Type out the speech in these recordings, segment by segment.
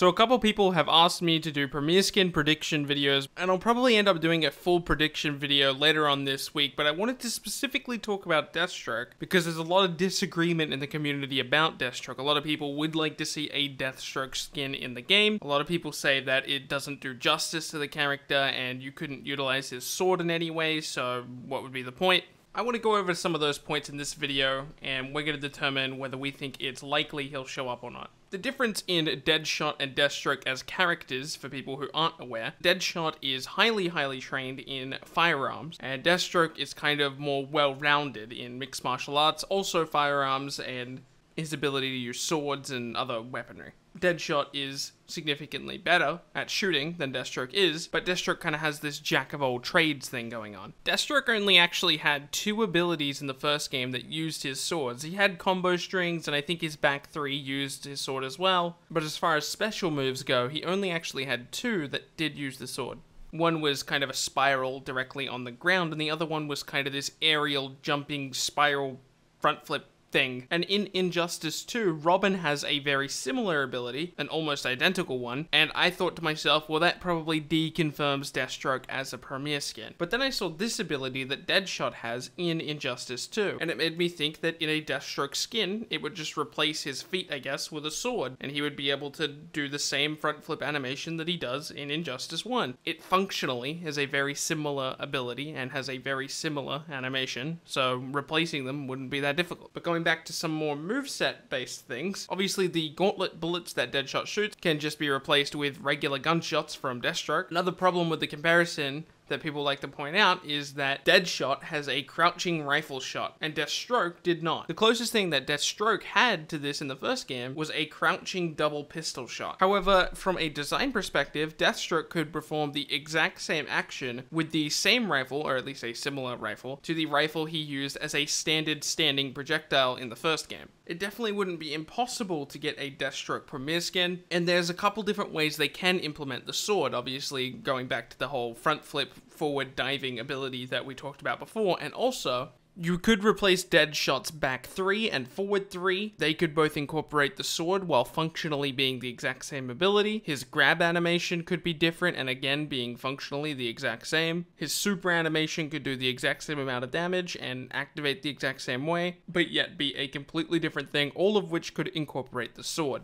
So a couple people have asked me to do premiere skin prediction videos, and I'll probably end up doing a full prediction video later on this week, but I wanted to specifically talk about Deathstroke because there's a lot of disagreement in the community about Deathstroke. A lot of people would like to see a Deathstroke skin in the game. A lot of people say that it doesn't do justice to the character and you couldn't utilize his sword in any way, so what would be the point? I want to go over some of those points in this video, and we're going to determine whether we think it's likely he'll show up or not. The difference in Deadshot and Deathstroke as characters, for people who aren't aware, Deadshot is highly trained in firearms, and Deathstroke is kind of more well-rounded in mixed martial arts, also firearms, and his ability to use swords and other weaponry. Deadshot is significantly better at shooting than Deathstroke is, but Deathstroke kind of has this jack-of-all-trades thing going on. Deathstroke only actually had 2 abilities in the first game that used his swords. He had combo strings, and I think his back 3 used his sword as well, but as far as special moves go, he only actually had 2 that did use the sword. One was kind of a spiral directly on the ground, and the other one was kind of this aerial jumping spiral front flip thing. And in Injustice 2, Robin has a very similar ability, an almost identical one, and I thought to myself, well, that probably deconfirms Deathstroke as a premier skin. But then I saw this ability that Deadshot has in Injustice 2, and it made me think that in a Deathstroke skin, it would just replace his feet, I guess, with a sword, and he would be able to do the same front flip animation that he does in Injustice 1. It functionally is a very similar ability and has a very similar animation, so replacing them wouldn't be that difficult. But going back to some more moveset based things, obviously the gauntlet bullets that Deadshot shoots can just be replaced with regular gunshots from Deathstroke. Another problem with the comparison that people like to point out is that Deadshot has a crouching rifle shot, and Deathstroke did not. The closest thing that Deathstroke had to this in the first game was a crouching double pistol shot. However, from a design perspective, Deathstroke could perform the exact same action with the same rifle, or at least a similar rifle, to the rifle he used as a standard standing projectile in the first game. It definitely wouldn't be impossible to get a Deathstroke premier skin, and there's a couple different ways they can implement the sword, obviously going back to the whole front flip forward diving ability that we talked about before, and also you could replace Deadshot's back 3 and forward 3. They could both incorporate the sword while functionally being the exact same ability. His grab animation could be different and again being functionally the exact same. His super animation could do the exact same amount of damage and activate the exact same way, but yet be a completely different thing, all of which could incorporate the sword.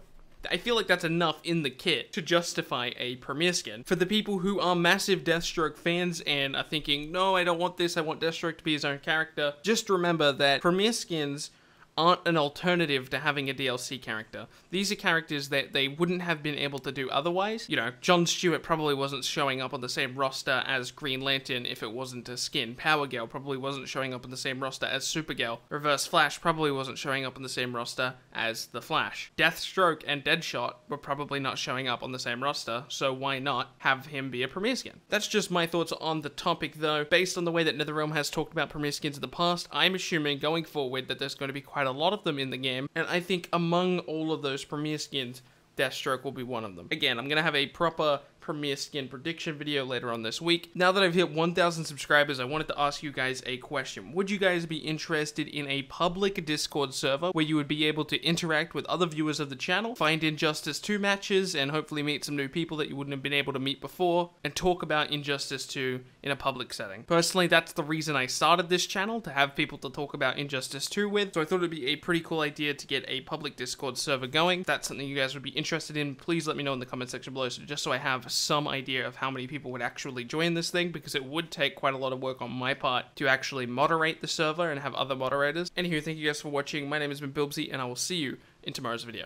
I feel like that's enough in the kit to justify a premier skin. For the people who are massive Deathstroke fans and are thinking, no, I don't want this, I want Deathstroke to be his own character, just remember that premier skins aren't an alternative to having a DLC character. These are characters that they wouldn't have been able to do otherwise. You know, Jon Stewart probably wasn't showing up on the same roster as Green Lantern if it wasn't a skin. Power Girl probably wasn't showing up on the same roster as Supergirl. Reverse Flash probably wasn't showing up on the same roster as The Flash. Deathstroke and Deadshot were probably not showing up on the same roster, so why not have him be a premier skin? That's just my thoughts on the topic though. Based on the way that NetherRealm has talked about premier skins in the past, I'm assuming going forward that there's going to be quite a lot of them in the game, and I think among all of those premier skins, Deathstroke will be one of them. Again, I'm gonna have a proper premier skin prediction video later on this week. Now that I've hit 1,000 subscribers, I wanted to ask you guys a question. Would you guys be interested in a public Discord server where you would be able to interact with other viewers of the channel, find Injustice 2 matches, and hopefully meet some new people that you wouldn't have been able to meet before, and talk about Injustice 2 in a public setting? Personally, that's the reason I started this channel, to have people to talk about Injustice 2 with, so I thought it'd be a pretty cool idea to get a public Discord server going. If that's something you guys would be interested in, please let me know in the comment section below, just so I have some idea of how many people would actually join this thing, because it would take quite a lot of work on my part to actually moderate the server and have other moderators. Anywho, thank you guys for watching. My name has been Bilbsy, and I will see you in tomorrow's video.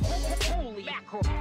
Holy mackerel.